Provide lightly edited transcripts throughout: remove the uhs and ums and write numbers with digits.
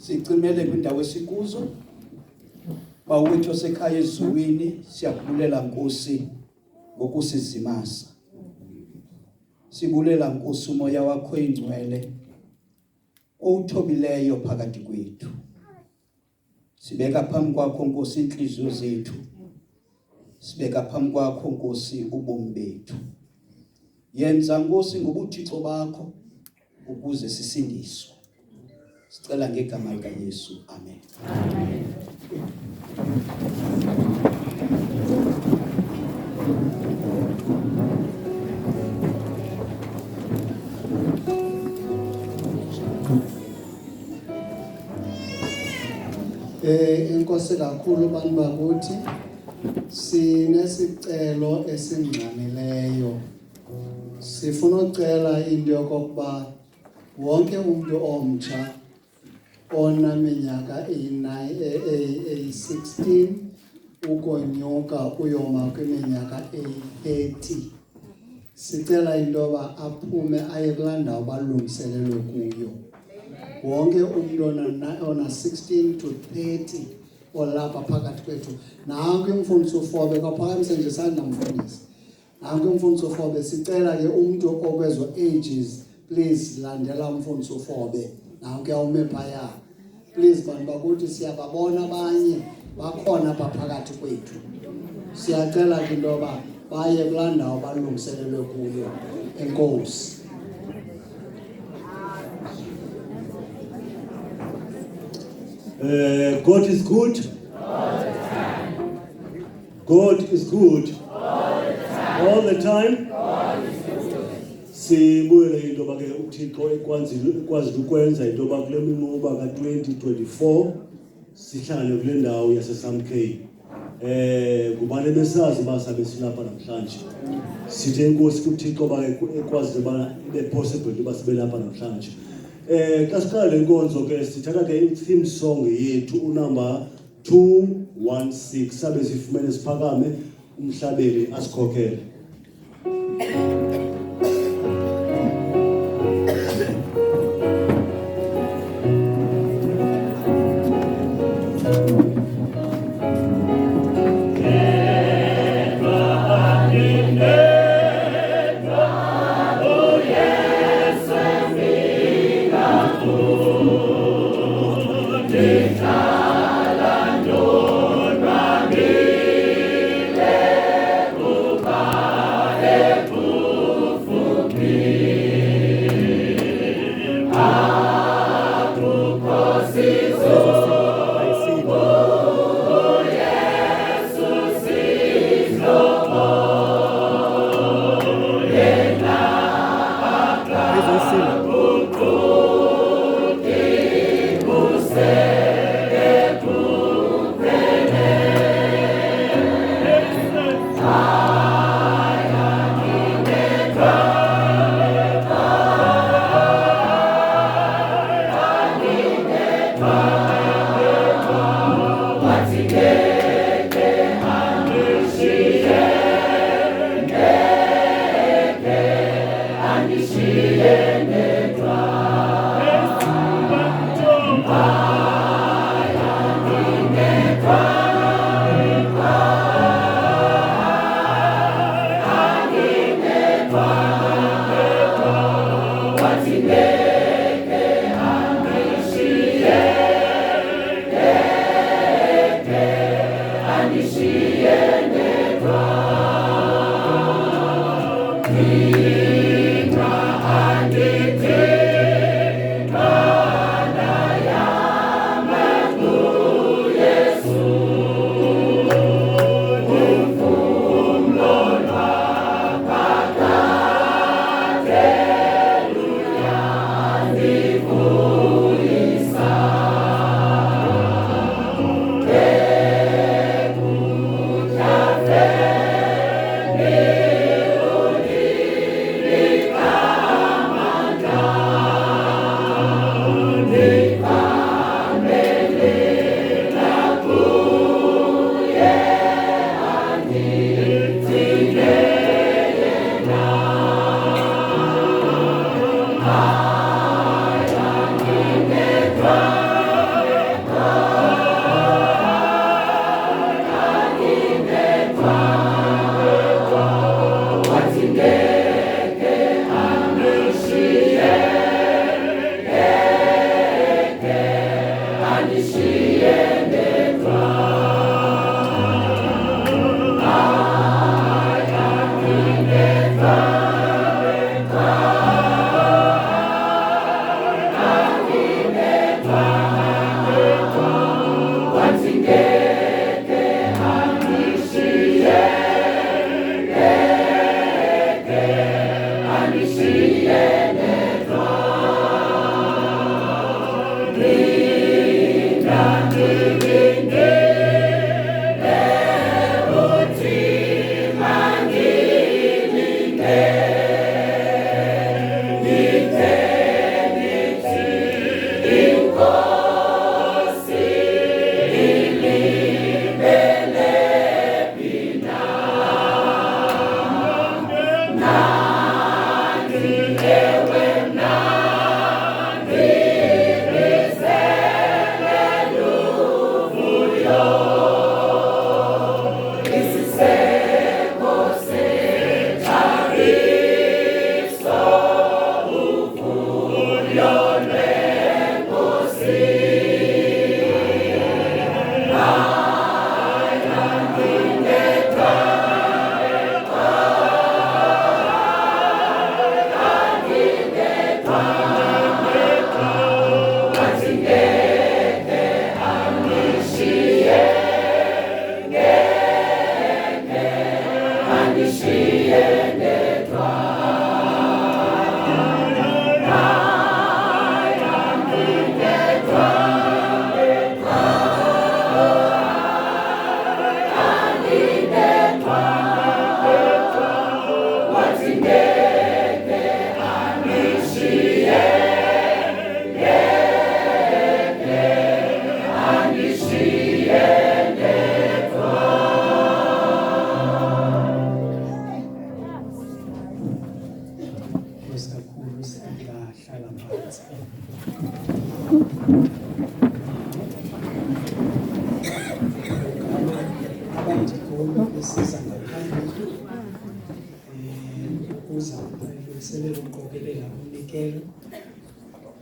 Sicimele kwindawo esikuzo. Bawethu osekhaya ezulwini siyakubulela Nkosi ngokusizimasa. Sibulela Nkosi umoya wakho ingcwele owuthobileyo phakathi kwethu. Sibeka phambi kwakho Nkosi inhliziyo zethu. Sibeka phambi kwakho Nkosi ubomi bethu. Yenza Nkosi ngobuthixo bakho ukuze sisindiswe. Sicela ngegama lika Yesu. Amen. Amen. Inkosi kakhulu bantu bakuthi sinesicelo esingxamileyo. Sifuna ucela into yokuba wonke umuntu omtsha onaminyaka eyi-16 ukonyuka uyoma kwiminyaka eyi-30. Sicela into yoba aphume aye kulaa ndawo balungiselelwe kuyo. Wonke umuntu ona-16 to 30 olapha phakathi kwethu. Nanku imfundisi uFobe kwaphakamise nje isandla mfundisi. Nanku imfundisi uFobe sicela ke umuntu okwezo ages please landela umfundisi uFobe. Nanku yawume phaya. Please bantu bakuthi siyababona abanye bakhona apha phakathi kwethu. Siyacela ke into yoba baye kulaa ndawo balungiselelwe kuyo. Enkosi. God is good. All the time. God is good. All the time. All the time. God is good. Sibuyele into ba ke uThixo ekwazi ukwenza into ba kule minquba ka2024 sihlangane kule ndawo yaseSamkey. Kubane besazi basabe silapha namhlanje. Sithe inkosi kuThixo ba ekwazi ba ibe possible ukuba sibe lapha namhlanje. Xa siqala inkonzo ke sithatha ke i-theme song yethu unumber 216 sabe sifumene siphakame umhlabeli asikhokhele.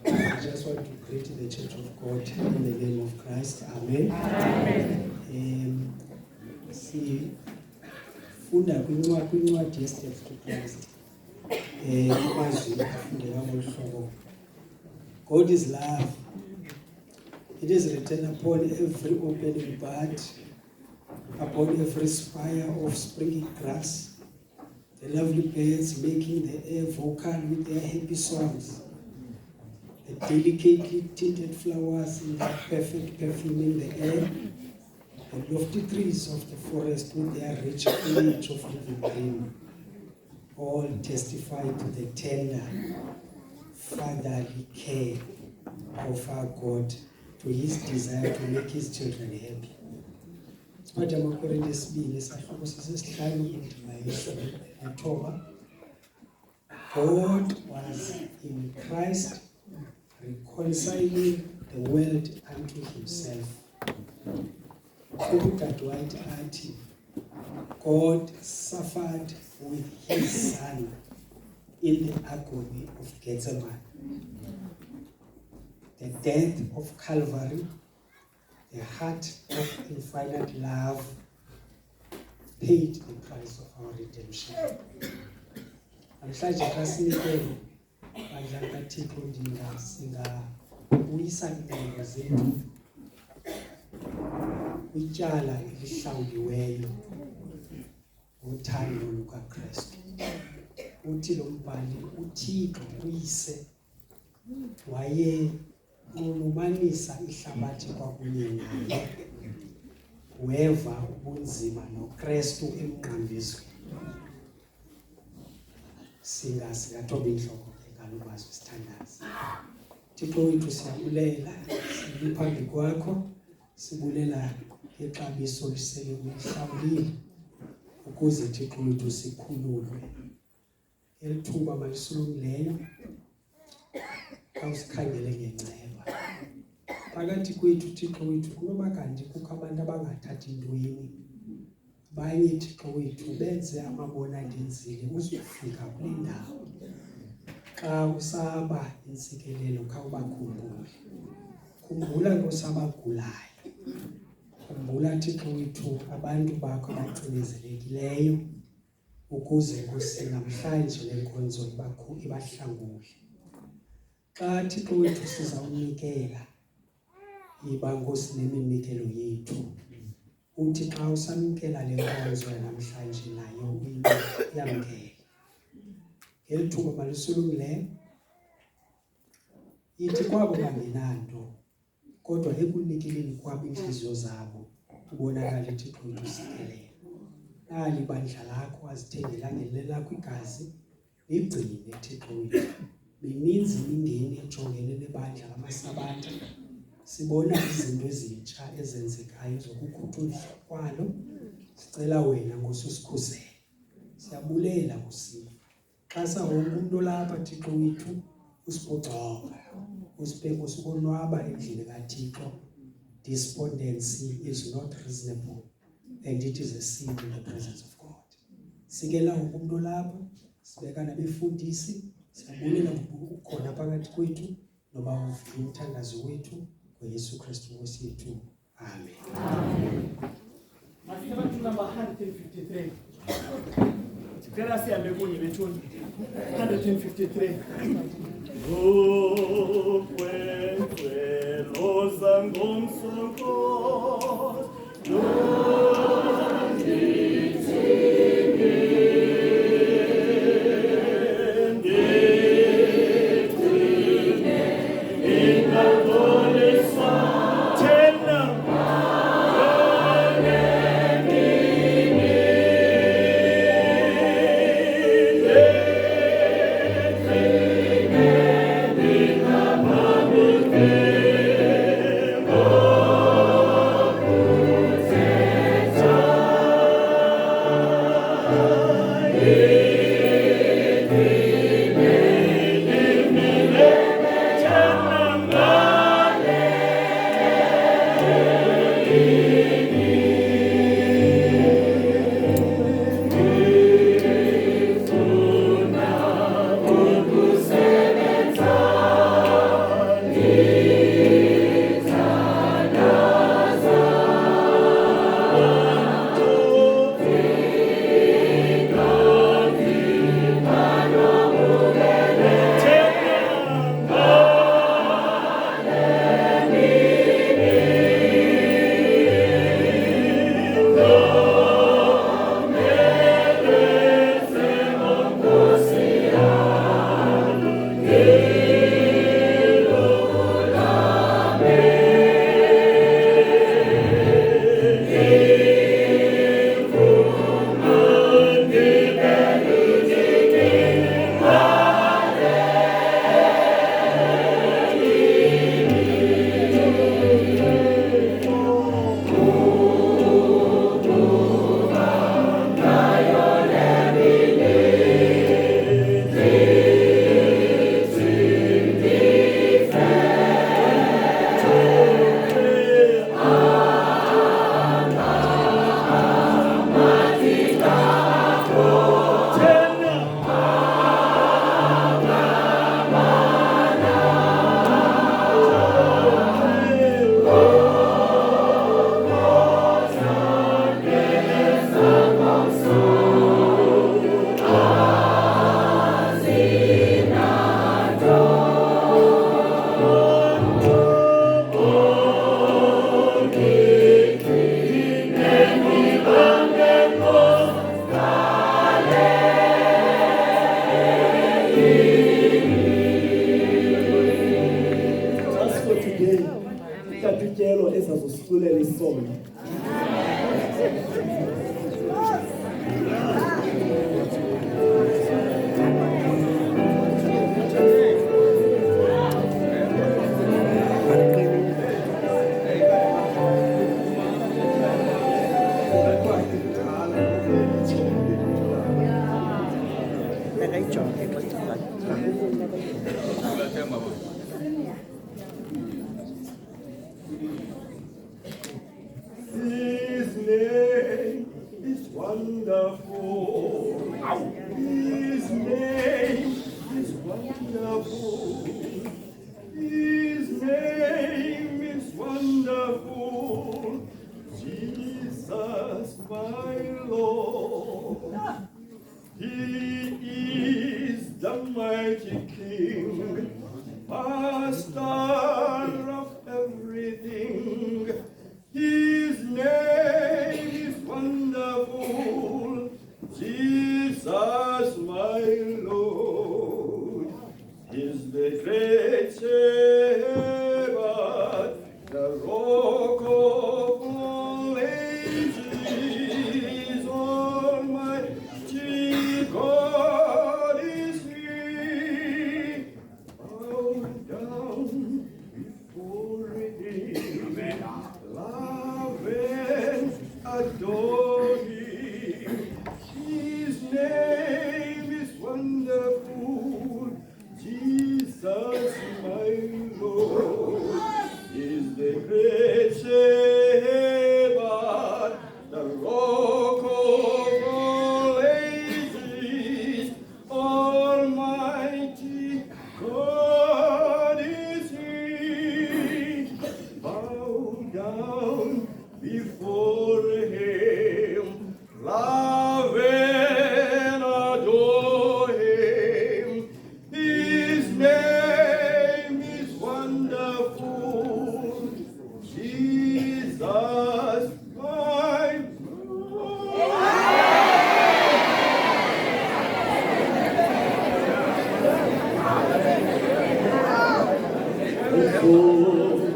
I just want to greet the Church of God in the name of Christ. Amen. Sifunda kwincwadi ye-Steps to Christ. Amazwi afundeka ngolu hlobo. God is love. It is written upon every opening bud, upon every spire of springing grass, the lovely birds making the air vocal with their happy songs, the delicately tinted flowers in their perfect perfume in the air, the lofty trees of the forest with their rich foliage of living green, all testify to the tender, fatherly care of our God, to his desire to make his children happy. Madam Corinthians sibili sahluko sesihlanu indima yeshumi nethoba. God was in Christ reconciling the world unto himself. Ubudade wathi athi God suffered with his son in the agony of Gethsemane. The death of Calvary, the heart of infinite love, paid the price of our redemption. Namhlanje xa sinikele bandla kaThixo singabuyisa iingcingo zethu kwityala elihlawuliweyo ngothando lukaKristu. Uthi lo mbhali uThixo uyise waye unxulumanisa ihlabathi kwakunye naye, weva ubunzima noKristu emnqambizweni. Singathoba intloko ngalokwazi sithandaza. Thixo wethu siyabulela, sibili phambi kwakho, sibulela ixabiso lisele ulihlawulile ukuze Thixo wethu sikhululwe. Elithuba malisulungileyo awusikhangele ngenceba. Phakathi kwethu Thixo wethu kunoba kanti kukho abantu abangathathi ntweni, abanye Thixo wethu benze amabona ndenzile uzofika kule ndawo. Xa usaba intsikelelo khawubakhumbule. Khumbula Nkosi abagulayo. Khumbula Thixo wethu abantu bakho abacinezelekileyo ukuze Nkosi namhlanje le nkonzo ibahlangule. Xa Thixo wethu sizawunikela yiba Nkosi neminikelo yethu. Uthi xa usamkela le nkonzo namhlanje nayo uyamkela. Ngelithuba malisulungileyo ithi kwabo bangenanto kodwa ekunikeleni kwabo inhliziyo zabo ubonakala uThixo usikelele. Nali ibandla lakho azithengela ngelelakho igazi ligcine Thixo wethu. Mininzi imingeni ejongene nebandla lamasabatha. Sibona izinto ezintsha ezenzekayo zokukhuthuzwa kwalo. Sicela wena ngosusikhusele. Siyabulela kusini. Xasa wonke umuntu lapha Thixo wethu usiphoxa. Usibheke usukonwaba endlini kaThixo. Despondency is not reasonable and it is a sin in the presence of God. Sikela wonke umuntu lapha, sibeka nabefundisi, siyabulela ukukhona phakathi kwethu noba umthandazo wethu ngoYesu Kristu Nkosi yethu. Amen. Masika number 153. Sicela sihambe kunye bethuni. 153. Roza ngomsonto. ezazosiculela isondo. His name is wonderful. down before him, love and adore him. His name is wonderful, Jesus, my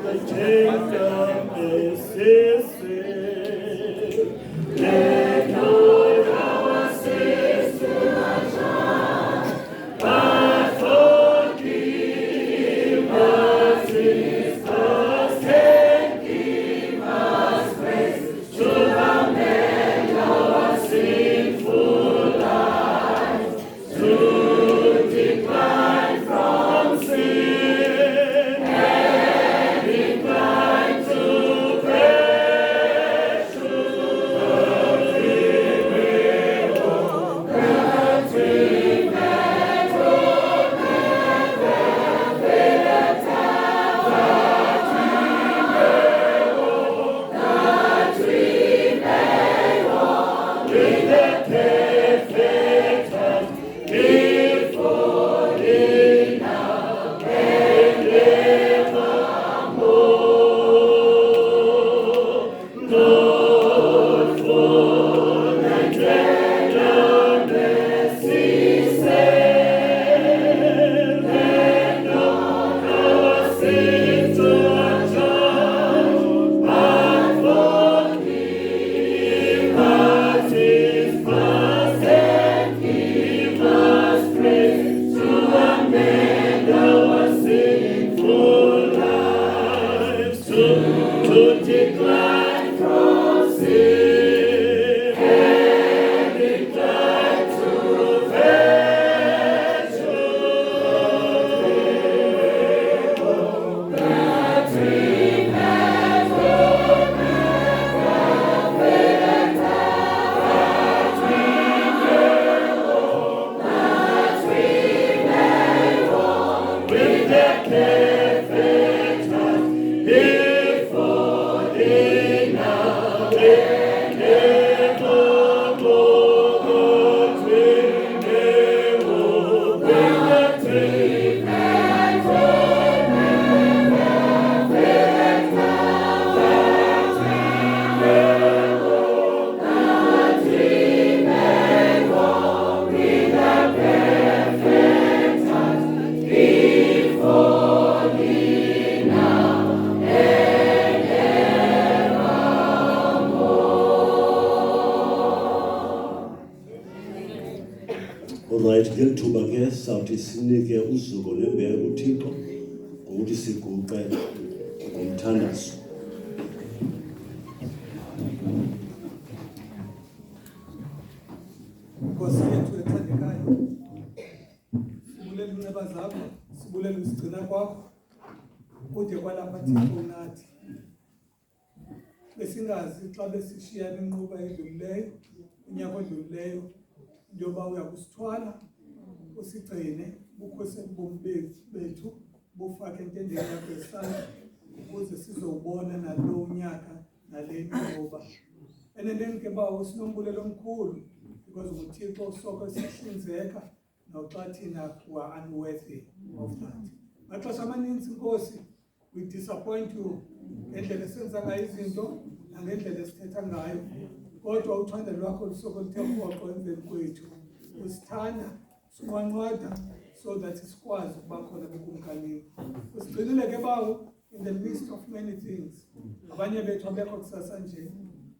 the kingdom is his. Let Lord our sins to us, but forgive us his past and give us grace to amend our sinful lives, to decline from sin. Alright, ngeli thuba ke sawuthi sinike uzuko lwembeko kuThixo ngokuthi siguqe ngomthandazo. Nkosi yethu ethandekayo, sibulela inceba zakho, sibulela usigcina kwakho kude kwalapha Thixo nathi. Besingazi xa besishiyana inquba edlulileyo, unyaka odlulileyo, njengoba uyakusithwala usigcine bukhoseni bomi bethu bufake entendeni yakho esandla ukuze sizowubona nalo unyaka nale nquba. Enendenke bawo sinombulelo omkhulu because uThixo usoko sihlinzeka noxa thina we are unworthy of that. Maxesha amaninzi Nkosi, we disappoint you ngendlela esenza ngayo izinto nangendlela esithetha ngayo, kodwa uthando lwakho lusoko luthe rhoqo emveni kwethu. Usithanda, siwanqwada so that sikwazi ukuba khona bukumkanini. Usigcinile ke bawo in the midst of many things. Abanye bethu abekho kusasa nje.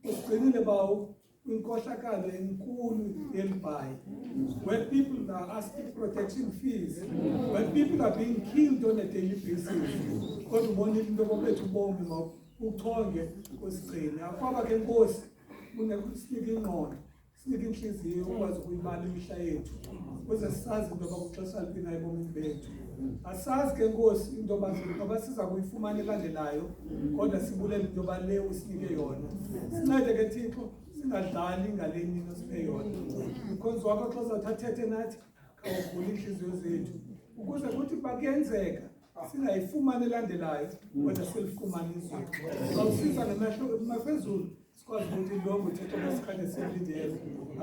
Usigcinile bawo kwinkohlakalo enkulu yelibhayi, where people are asking protection fees, when people are being killed on a daily basis. Kodwa ubonile into bethu bomi uchonge usigcine. Akwaba ke Nkosi unesinike ingqondo, sinike inhliziyo ukwazi ukuyibala imihla yethu ukuze sisazi into abakuxesha liphina ebomini bethu. Asazi ke Nkosi into abasiza kuyifumana elandelayo, kodwa sibulela into bale usinike yona. Sincede ke Thixo singadlali ngale nini osiphe yona. Inkonzo wakho xa uzawuthathethe nathi khawuvule inhliziyo zethu ukuze kuthi bakuyenzeka singayifumani elandelayo kodwa selifumane izulu awusiza ngemafezulu sikwazi ukuthi lo mthetho lesikhathi seLDF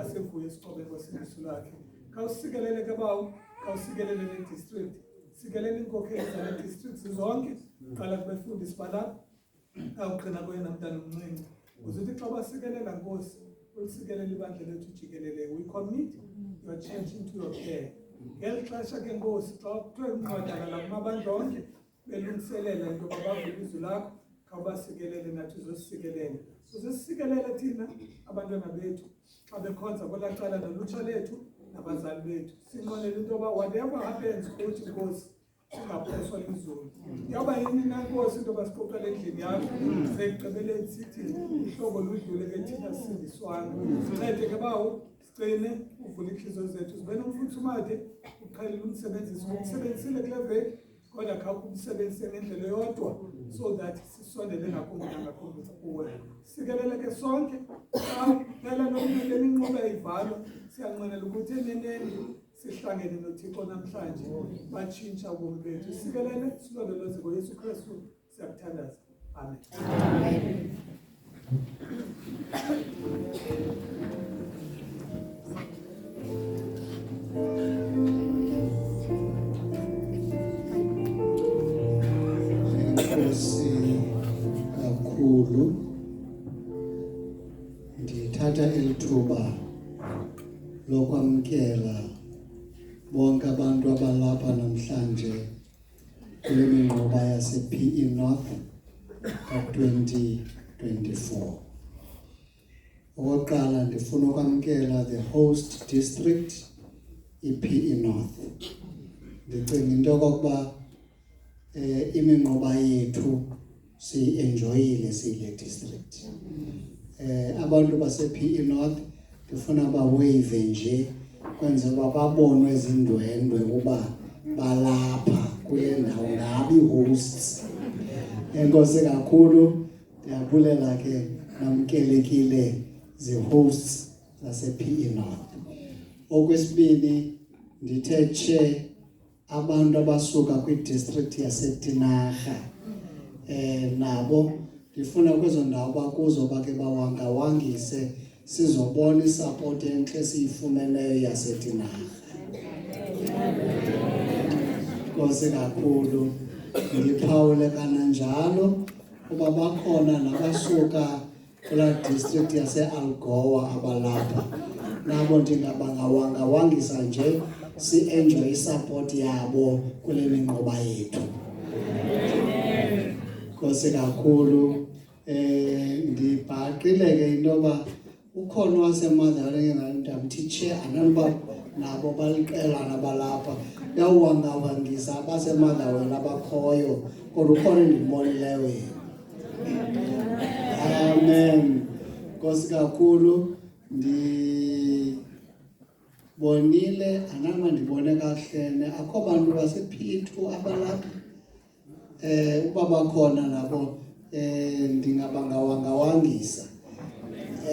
asevuye esiqobe kwesimiso lakhe kawusikelele ke bawo kawusikelele ne-district sikelele inkokheli zale-districts zonke qala kubefundisi balapha awugqina kuyena mntana omncinci uzothi xa basikelela Nkosi usikelele ibandla lethu jikelele we commit your change into your care ngeli xesha ke Nkosi xa kuthiwe incwadana kumabandla onke belungiselela into babavula izwi lakho khawubasikelele nathi uzosisikelele uzosisikelele thina abantwana bethu xa bekhonza kwelaqala nolutsha lethu nabazali bethu sinqonele into yoba whatever happens kuthi Nkosi singaphoswa lizulu yaba yini na Nkosi into yoba siqoqele endlini yakho sekugqibeleni sithi ihlobo ludlule ke thina sisindiswana sincede ke bawo sicine uvule inhliziyo zethu zibe nomfuthumathe uqhelele umsebenzisile kule veki kodwa khawukho umsebenzise ngendlela yodwa so that sisondele ngakumbi nangakumbi kuwe sikelele ke sonke phela nokumele iminqoba eyivalwa siyanqwenela ukuthi eneneni sihlangene noThixo namhlanje batshintsha ubomi bethu sikelele silondoloze ngoYesu Kristu siyakuthandaza amen kakhulu ndithatha elithuba lokwamkela bonke abantu abalapha namhlanje kule minqoba yase-PE North ka-2024. Okokuqala ndifuna ukwamkela the host district i-PE North. Ndicinga into yokokuba iminqoba yethu siyi-enjoyile siyile district. Abantu base-PE North ndifuna bawave nje kwenza uba babonwe ezindwendwe ukuba balapha kule ndawo ngabi hosts. Enkosi kakhulu ndiyabulela ke namkelekile zi-hosts zase-PE North. Okwesibini ndithe abantu abasuka kwi-district yaseTinarha nabo ndifuna kwezo ndawo bakuzo bake bawangawangise sizobona isupport enhle siyifumeneyo yaseTinarha. Nkosi kakhulu ndiphawule kananjalo kuba bakhona nabasuka kula district yase-Algoa abalapha nabo ndingabangawangisa nje si-enjoy support yabo kule minqoba yethu. Nkosi kakhulu ndibhaqile ke into yoba ukhona waseMotherwell ndamtitshe ananoba nabo baliqela nabalapha yawuwangawangisa abaseMotherwell abakhoyo kodwa ukhona endibonileyo yena. Amen. Nkosi kakhulu ndibonile anama ndibone kahle akho bantu base-P2 abalapha uba bakhona nabo ndingabangawangisa.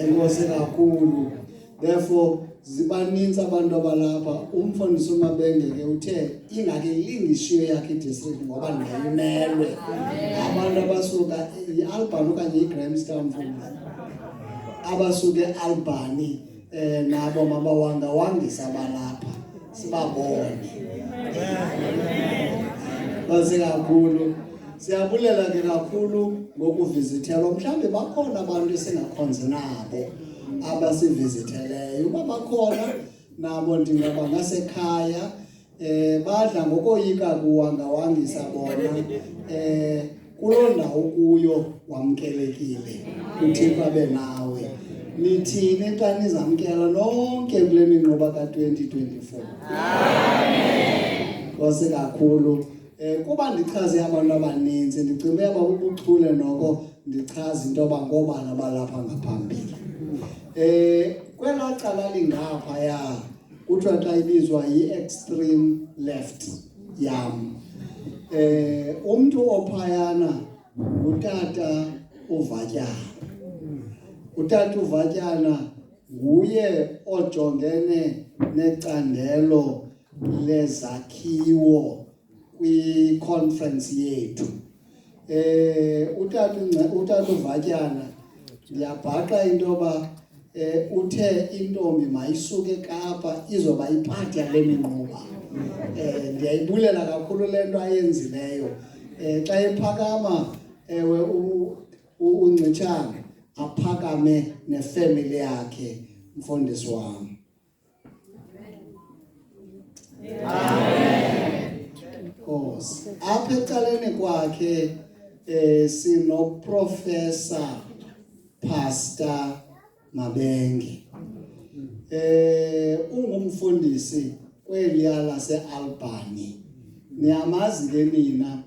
Enkosi kakhulu. Therefore zibaninzi abantu abalapha. Umfundisi uMabenge ke uthe ingake ilingishiwe yakhe i-district ngoba ndayimelwe abantu abasuka i-Albany okanye i-Grahamstown abasuke e-Albany nabo mabawangawangisa balapha sibabone. Nkosi kakhulu. Siyabulela ke kakhulu ngokuvizithelwa. Mhlawumbe bakhona abantu esingakhonzi nabo abasivizitheleyo. Uba bakhona nabo ndingaba ngasekhaya badla ngokoyika kuwangawangisa bona kuloo ndawo kuyo wamkelekile uThixo abe nawe. Nithini xa nizamkela nonke kule minqoba ka-2024? Amen. Nkosi kakhulu. Kuba ndichaze abantu abaninzi ndicinga uba ubuchule noko ndichaze into yoba ngoobani abalapha ngaphambili. Kwelaa cala lingaphaya kuthiwa xa ibizwa yi-extreme left yam. Umntu ophayana ngutata uVatyana. Utata uVatyana nguye ojongene necandelo lezakhiwo kwi-conference yethu. Utata uVatyana ndiyabhaqa into yoba uthe intombi mayisuke eKapa izoba iphathi yale minquba. Ndiyayibulela kakhulu le nto ayenzileyo. Xa ephakama ewe uNcitshana aphakame nefamily yakhe, mfundisi wami. Nkosi. Apha ecaleni kwakhe sinoprofessor Pastor Mabenge. Ungumfundisi kweliya lase-Albany. Niyamazi ke nina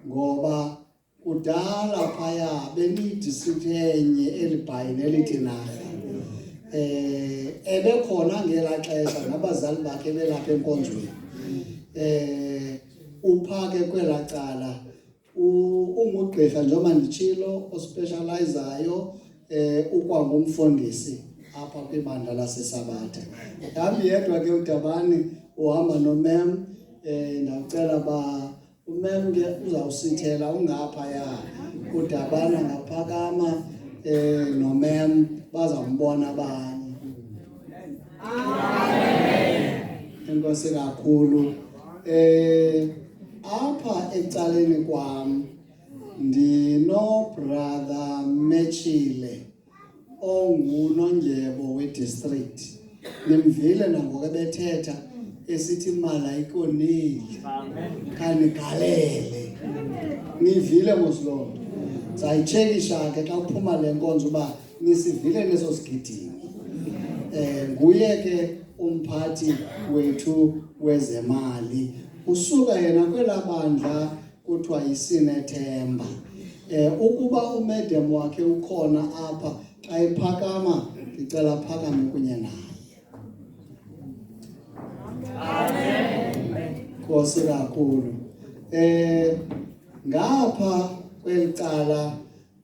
ngoba kudala phaya benidistrict enye elibhayi nelithi Narha. Ebekhona ngela xesha nabazali bakhe belapha enkonzweni. Uphake kwela cala ungugqirha njengoba nditshilo ospecializayo ukwangumfundisi apha kwibandla laseSabatha. Nami yedwa ke uDabani uhamba nomem. Ndacela ba umem ke uzawusithela ungaphaya uDabani ngaphakama nomem bazambona abanye. Enkosi kakhulu. Apha ecaleni kwam ndino brother Mechile ongunondyebo we-district. Nimvile nangoku bethetha esithi malayikonile. Khanigalele. Nivile mosilonto. Sayitshekisha ke xa kuphuma le nkonzo uba nisivile neso sigidini. Nguye ke umphathi wethu wezemali. Usuka yena kwela bandla kuthiwa yiSinethemba. Ukuba umedem wakhe ukhona apha xa ephakama ndicela phakame kunye naye. Nkosi kakhulu. Ngapha kwelicala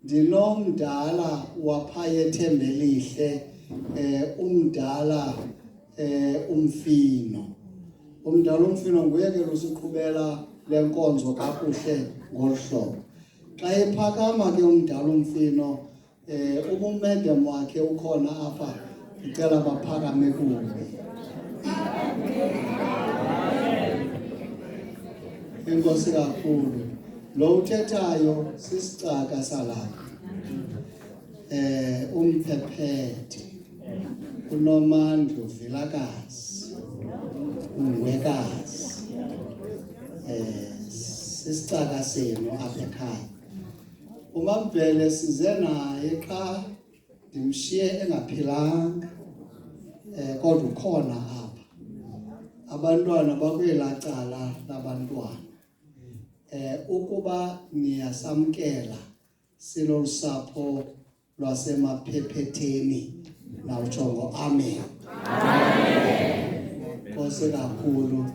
ndinomdala waphaya eThembelihle, umdala uMfino. Umdala uMfino nguye ke usiqhubela le nkonzo kakuhle ngolu hlobo. Xa ephakama ke umdala uMfino, umedem wakhe ukhona apha, ndicela baphakame kuye. Enkosi kakhulu. Lo uthethayo sisicaka salapha. Umphephethe. uNomandla Vilakazi, uNgwekazi. Sisicaka senu apha ekhaya. UMabhele size naye xa ndimshiye engaphilanga, kodwa ukhona apha. Abantwana bakwela cala labantwana. Ukuba niyasamkela silolusapho lwasemaphephetheni nawutsho ngo amen. Nkosi kakhulu.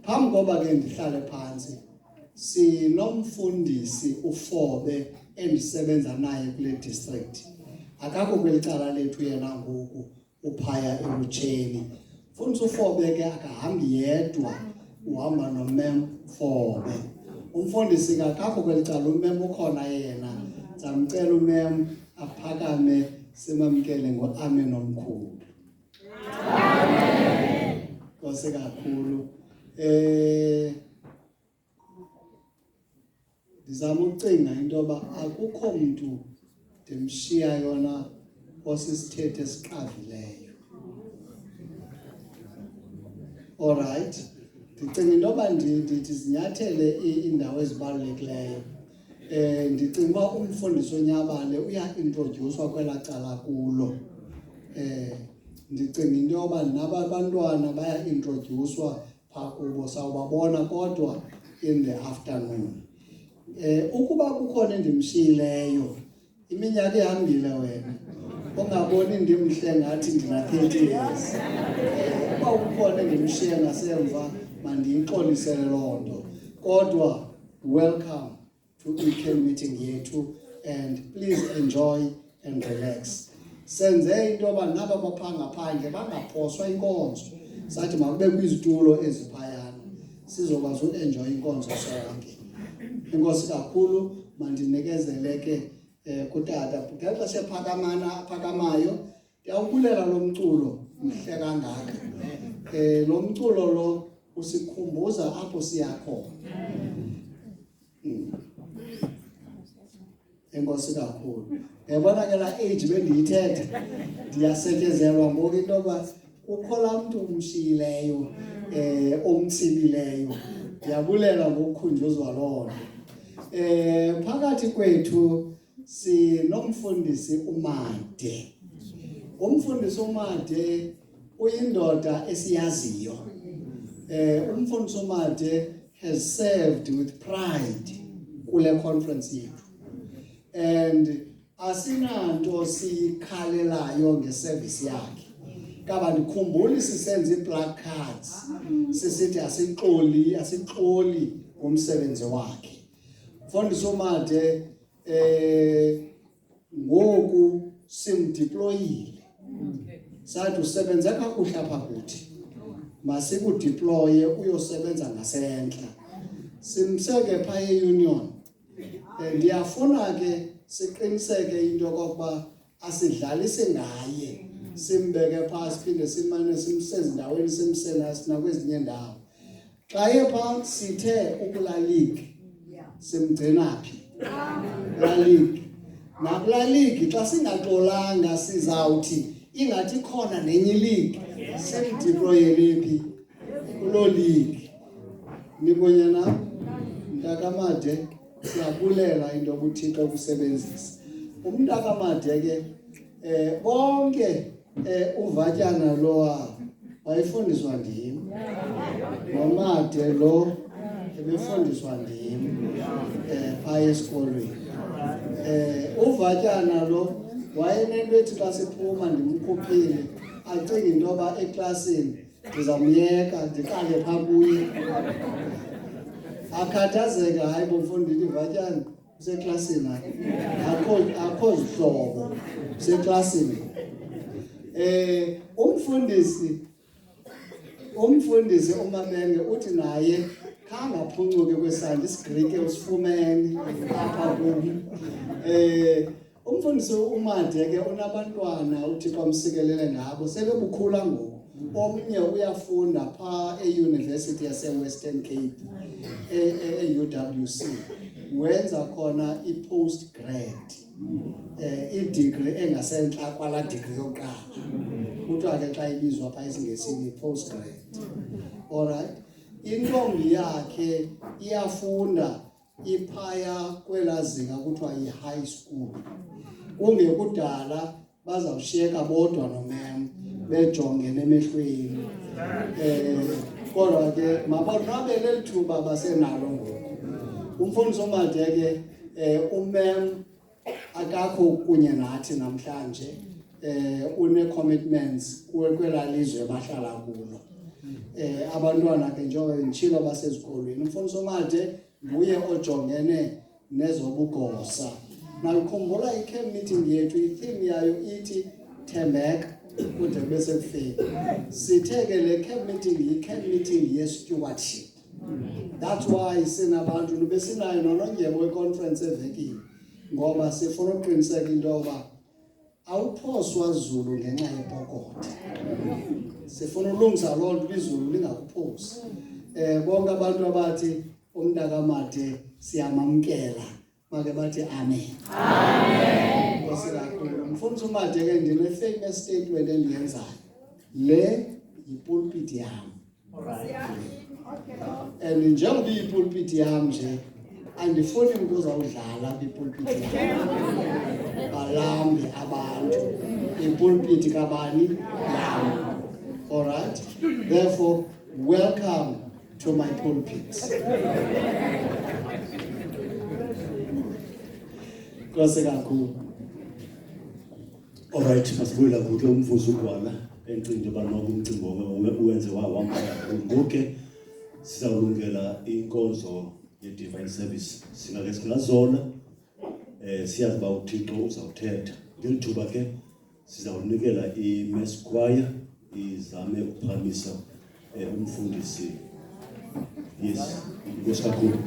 Phambi koba ke ndihlale phansi, sinomfundisi uFobe endisebenza naye kule district. Akakho kweli cala lethu yena ngoku uphaya eButsheni. Mfundisi uFobe ke akahambi yedwa, uhamba nomem Fobe. Umfundisi kakakho kweli cala, umem ukhona yena. Ndicela umem aphakame simamkele ngo-amen omkhulu. Amen. Nkosi kakhulu. Ndizama ukucinga into yoba akukho mntu ndimshiya yona osisithethe esiqavileyo. Alright. Ndicinga into yoba ndizinyathele iindawo ezibalulekileyo. Ndicinga uba umfundisi uNyabane uya-introducewa kwela cala kulo. Ndicinga into yoba naba abantwana baya-introducewa phaa kubo, sawubabona kodwa in the afternoon. Ukuba kukhona endimshiyileyo, iminyaka ihambile wena, ungaboni ndimhle ngathi ndina 30 years. Ukuba kukhona endimshiye ngasemva, mandiyixolisele loo nto. Kodwa, welcome to weekend meeting yethu, and please enjoy and relax. Senze into yoba naba bapha ngaphandle bangaphoswa inkonzo. Sathi makube kwizitulo eziphayana. sizokwazi uenjoy inkonzo sonke. Inkosi kakhulu mandinikezele ke kutata ngexesha sephakamayo ndiyawubulela lo mculo mhle kangaka. Lo mculo lo usikhumbuza apho siya khona. Enkosi kakhulu. Yabona ke la age bendiyithetha ndiyasetyezelwa ngoku into yoba kukho laa mntu umshiyileyo omtsibileyo. Ndiyabulela ngokukhunjuzwa loo nto. Phakathi kwethu sinomfundisi uMade. Umfundisi uMade uyindoda esiyaziyo. Umfundisi uMade has served with pride kule conference yethu. And asinanto sikhalelayo ngeservice yakhe. Kaba ndikhumbuli sisenza i-placards sisithi asixoli ngomsebenzi wakhe. Mfundisi uMade ngoku simdeployile. Sathi usebenza kakuhle apha kuthi. Masikudeploye uyosebenza ngasentla. Simseke pha e-Union. Ndiyafuna ke siqiniseke into yokokuba asidlalise ngaye. Simbeke phasi phinde simane simsezindaweni simsena nakwezinye indawo. Xa epha sithe ukulalika simgcina phi? Lalika. Nakulalika xa singaxolanga sizawuthi ingathi khona nenye league simdeployele phi? Kulo league. Nibonye na mntakamade siyabulela into yokuthixo ukusebenzisa. Umntakamade ke bonke uvatyana lowa wayefundiswa ndim. Nomade lo ebefundiswa ndim phaa esikolweni. Uvatyana lo wayenento ethi xa siphuma ndimkhuphile acinga into yoba eklasini ndizamyeka ndiqale phaa kuye. Akhathazeka hayi bomfundini ivatyana useklasini akho zihlobo useklasini. Umfundisi uMamenge uthi naye khangaphunyuke kwesandi isiGrike usifumene apha kum. Umfundisi uMade ke unabantwana uThixo amsikelele ngabo sebebukhula ngoku. Omnye uyafunda phaa eUniversity yase-Western Cape e-UWC. Wenza khona i-postgrad. I-degree engasentla kwala degree yokuqala. Kuthiwa ke xa ibizwa phaa esiNgesini postgrad. Alright. Intombi yakhe iyafunda iphaya kwelaa zinga kuthiwa yi-high school. Kungekudala bazawushiyeka bodwa nomem bejongene emehlweni. Kodwa ke mabonwabele eli thuba basenalo ngoku. Umfundisi uMade ke umem akakho kunye nathi namhlanje. Une-commitments kwelaa lizwe bahlala kulo. Abantwana ke njengoba nditshilo basezikolweni. Umfundisi uMade nguye ojongene nezobugosa. Nalikhumbula i-camp meeting yethu i-theme yayo ithi thembeka kude bese kufika. Sithe ke le camp meeting yi-camp meeting ye-stewardship. That's why sinabantu nubesinayo nonondyebo we-conference evekini. Ngoba sifuna ukuqiniseka into yoba awuphoswa Zulu ngenxa yepokotho. Sifuna ulungisa loo nto izulu lingakuphosi. Bonke abantu abathi umntakamade siyamamkela make bathi amen. Amen. Nkosi kakhulu. Mfundisi uMade ke ndine-famous statement endiyenzayo. Le yipulpit yam. And njengoba iyipulpit yam nje andifuni umuntu ozawudlala kwipulpit yam. Balambe abantu. Ipulpit kabani yam. Alright. Therefore, welcome to my pulpit. Nkosi kakhulu. Alright, masibuyela kuhle umvuzo ugwala encinga into yoba noma umcimbi uwenze wahamba kakhulu. Ngoke sizawulungela inkonzo ye-divine service. Singake singazola siyazi uba uThixo uzawuthetha. Ngeli thuba ke sizawunikela i-mass choir izame ukuphakamisa umfundisi Yes, inkosi kakhulu.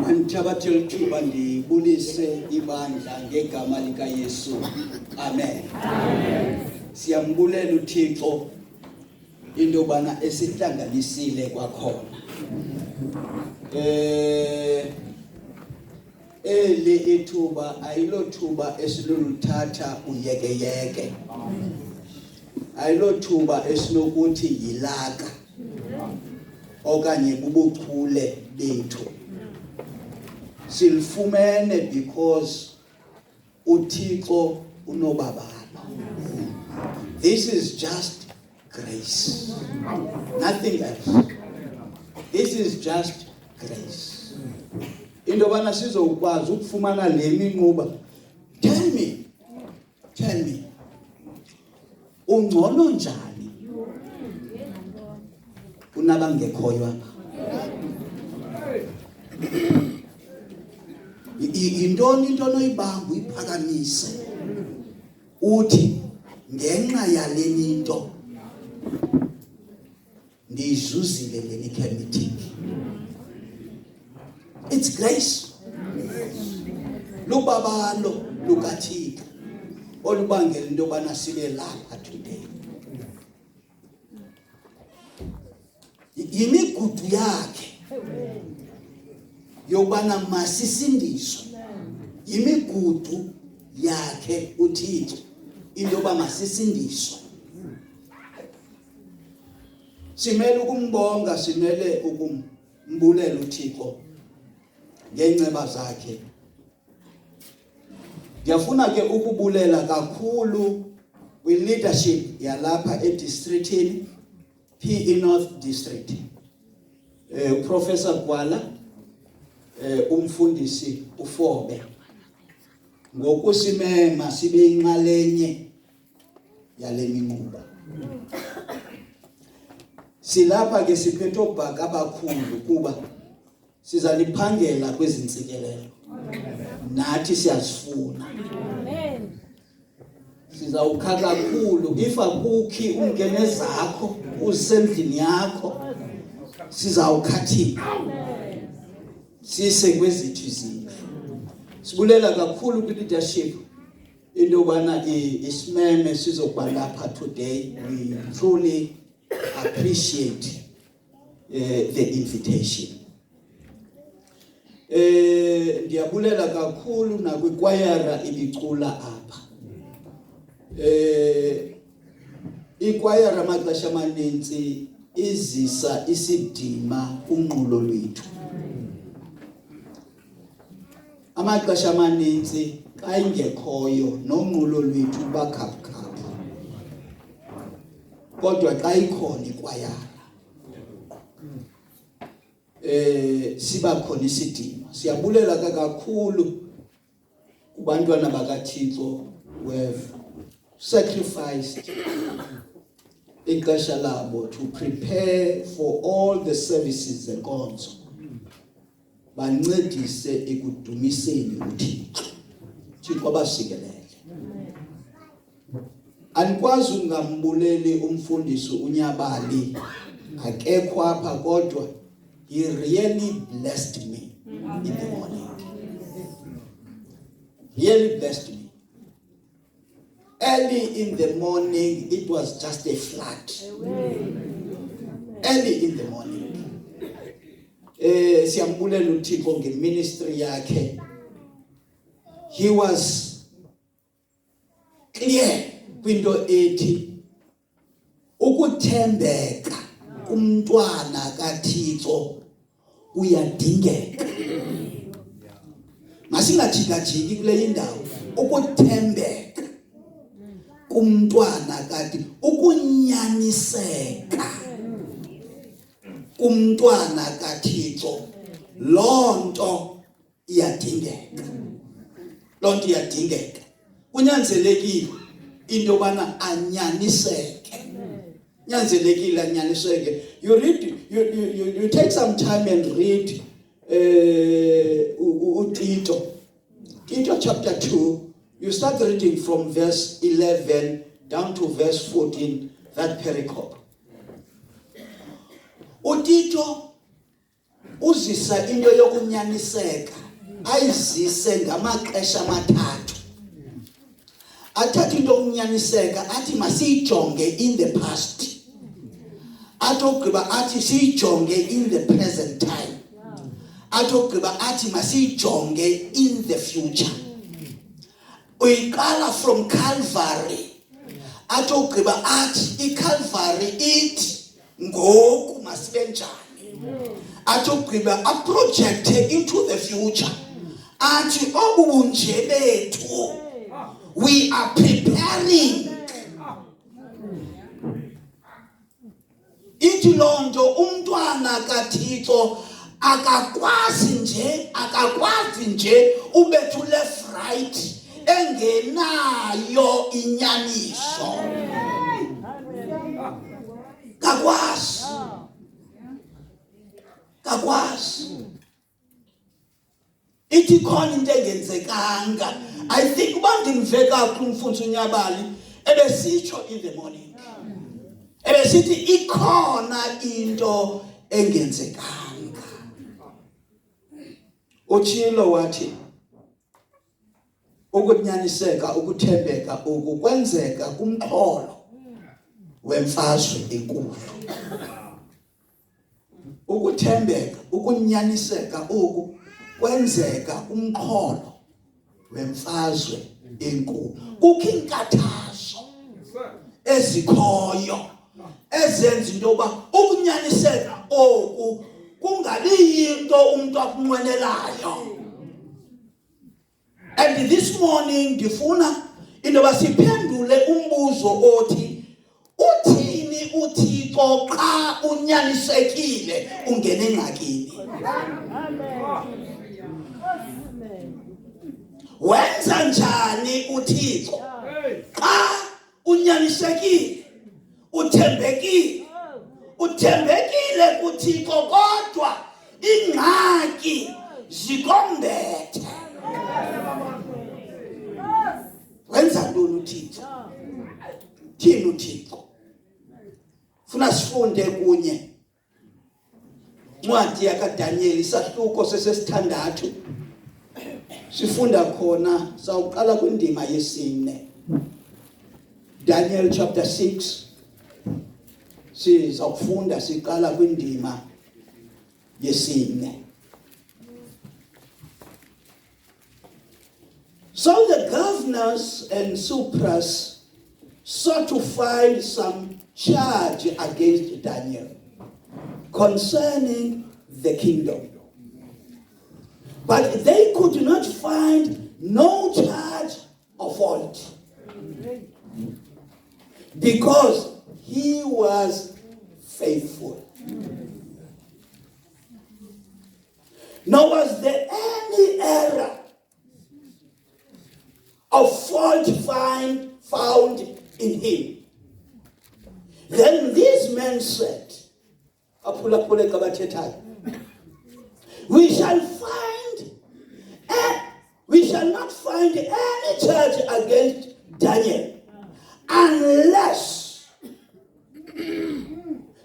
Andithabathele ithuba ndibulise ibandla ngegama likaYesu. Amen. Siyambulela uThixo into yobana esihlanganisile kwakhona. Eli ithuba ayilothuba esiloluthatha uyekeyeke. Ayilothuba esinokuthi yilaka okanye bubuchule bethu. Silfumene because uThixo unobabalo. This is just grace. Nothing else. This is just grace. Into bana sizokwazi ukufumana le minquba. Tell me. Ungcono njani? Unabangekhoyo apha. Intoni into onoyibamba uyiphakamise uthi ngenxa yale nto ndizuzile le meeting. It's grace. Lubabalo lukaThixo olubangela into bana sibe lapha today. Yimigudu yakhe yobana masisindiswe. Yimigudu yakhe uThixo into yoba masisindiswe. Simele ukumbonga, simele ukumbulela uThixo ngenceba zakhe. Ngiyafuna ke ukubulela kakhulu kwi-leadership yalapha edistrictini PE North District. Professor Gwala, umfundisi uFobe, ngokusimema sibe inxalenye yale minquba. Silapha ke siphethe obhaka abakhulu kuba sizaliphangela kwezintsikelelo. Nathi siyazifuna. Amen. Sizawukha kakhulu if akukhi ungene zakho usendlini yakho sizawukhathina. Sise kwezithu izindlu. Sibulela kakhulu kwi-leadership into yobana isimeme sizokuba lapha today. We truly appreciate the invitation. Ndiyabulela kakhulu nakwikwayara ibicula apha. Ikwayara amaxesha amaninzi izisa isidima unqulo lwethu. Amaxesha amaninzi xa ingekhoyo nonqulo lwethu bakhaphukhaphu. Kodwa xa ikhona ikwayara siba khona isidima. Siyabulela kakhulu kubantwana bakaThixo who have sacrificed ixesha labo to prepare for all the services zenkonzo. Bancedise ekudumiseni uThixo. Thixo abasikelele. Anikwazi ungambuleli umfundisi uNyabali akekho apha kodwa he really blessed me in the morning. Really blessed me. Early in the morning, it was just a flood. Early in the morning. Siyambulela uThixo ngeministry yakhe. He was clear kwinto ethi ukuthembeka kumntwana kaThixo uyadingeka. Masingathikajiki kule indawo. Ukuthembeka kumntwana kaThixo, ukunyaniseka kumntwana kaThixo, lonto iyadingeka. Lonto iyadingeka. Kunyanzelekile into bana anyaniseke. Nyanzelekile anyaniseke. You read, you take some time and read Tito chapter 2. You start reading from verse 11 down to verse 14, that pericope. Utito uzisa into yokunyaniseka ayizise ngamaxesha amathathu. Athatha into yokunyaniseka athi masiyijonge in the past. Atogqiba athi siyijonge in the present time. Atogqiba athi masiyijonge in the future. Uyiqala from Calvary. Atogqiba athi iCalvary ithi ngoku masibe njani. Atogqiba a-project into the future. Athi obunje bethu we are preparing. Ithi lonto umntwana kaThixo akakwazi nje ubethu left right engenayo inyaniso. Kakwazi. Ithi khona into engenzekanga. I think bandimve kakhulu umfundisi uNyabali ebesitsho in the morning. Ebesithi ikhona into engenzekanga. Utshilo wathi ukunyaniseka ukuthembeka ukukwenzeka kumxholo wemfazwe enkulu. Ukuthembeka ukunyaniseka oku kwenzeka umxholo wemfazwe enkulu. Kukho inkathazo ezikhoyo ezenza into yoba ukunyaniseka oku kungabi yinto umuntu akunqwenelayo. And this morning ndifuna into yoba siphendule umbuzo othi uthini uThixo xa unyanisekile ungena engxakini. Wenza njani uThixo xa unyanisekile uthembekile kuThixo kodwa ingxaki zikombethe. Wenza ntoni uThixo? Thini uThixo? Funa sifunde kunye ncwadi yakaDaniel isahluko sesesithandathu. Sifunda khona sawuqala kwindima yesine. Daniel chapter 6. Sizawufunda siqala kwindima yesine. So the governors and supras sought to find some charge against Daniel concerning the kingdom. But they could not find no charge of fault. Because he was faithful. Nor was there any error of fault found in him. Then these men said, we shall not find any charge against Daniel unless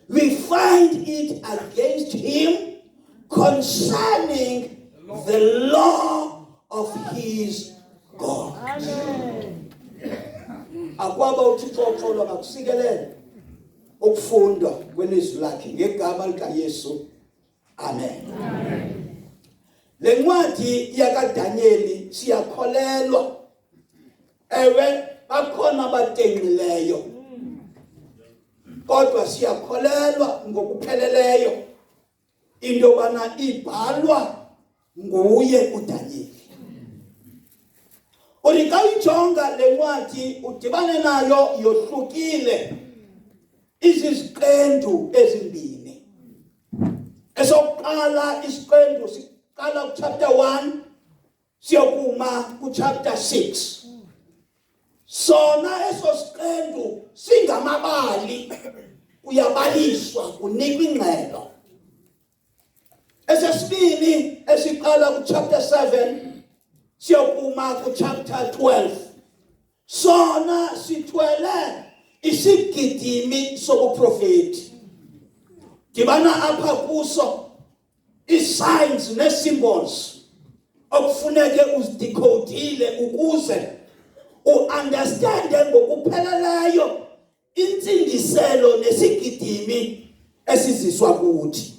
we find it against him concerning the law of his God. Akwaba uThixo uxolo ngakusikelele ukufundwa kwelizwi lakhe ngegama likaYesu. Amen. Le ncwadi yakaDaniel siyakholelwa ewe bakhona abatenqileyo kodwa siyakholelwa ngokupheleleyo into yobana ibhalwa nguye uDaniel. Xa uyijonga le ncwadi udibane nayo yohlukile iziqendu ezimbini. Esokuqala isiqendu siqala kuchapter 1 siyokuma kuchapter 6. Sona eso siqendu singamabali uyabaliswa kunikwa ingxelo. Esesibini esiqala kuchapter 7 siyokuma kuchapter 12. Sona sithwele isigidimi sobuprofeti. Dibana apha kuso i-signs ne-symbols okufuneke uzidecodile ukuze u-understande ngokupheleleyo intsingiselo nesigidimi esiziswa kuthi.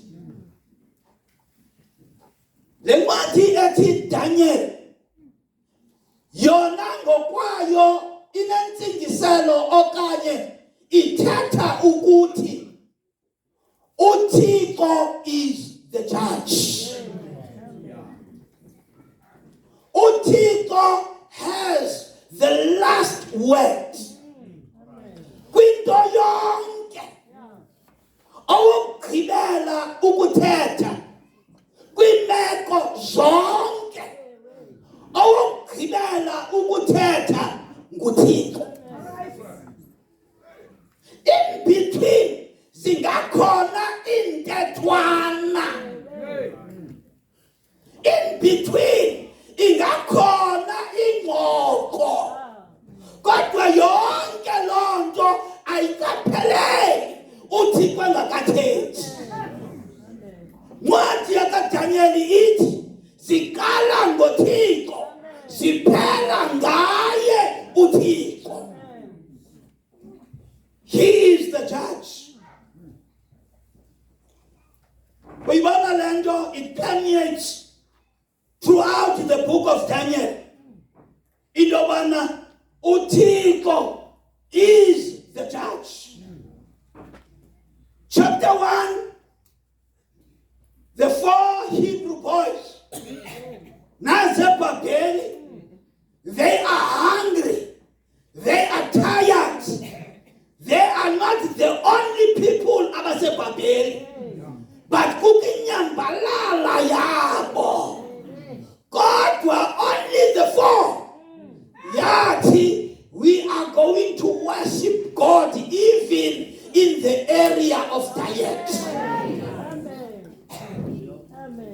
Le ncwadi ethi Daniel yona ngokwayo inentsingiselo okanye ithetha ukuthi uThixo is the judge. uThixo has the last word. Kwinto yonke awugqibela ukuthetha kwimeko zonke awugqibela ukuthetha nguThixo. In between zingakhona intethwana. In between ingakhona ingxoxo. Kodwa yonke lonto ayikapheleli uThixo engakathethi. Ncwadi kaDaniel ithi siqala ngoThixo siphela ngaye uThixo. He is the judge. Uyibona lento, it permeates throughout the book of Daniel. Into yobana uThixo is the judge. Chapter 1, the 4 Hebrew boys, Nazebabeli, they are hungry, they are tired, they are not the only people abasebabeli, but kukinyambalala yabo. God were only the 4. Yati, we are going to worship God even in the area of diet.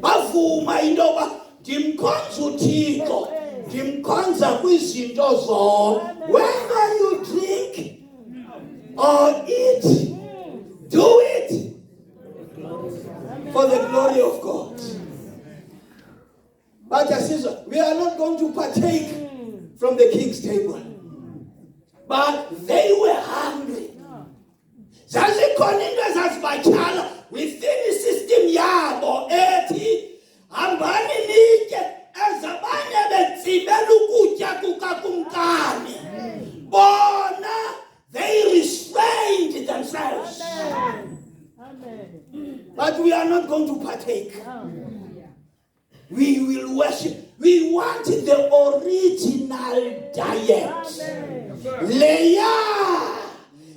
Bavuma indoba ndimkhonza uThixo, ndimkhonza kwizinto zonke. Whether you drink or eat, do it for the glory of God. But we are not going to partake from the king's table. But they were hungry. Zazikhona into ezazibatyhala within i-system yabo ethi hambani nitye ezabanye betsibela ukutya kukakumkani. Bona, they restrained themselves. But we are not going to partake. We will worship. We want the original diet. Leya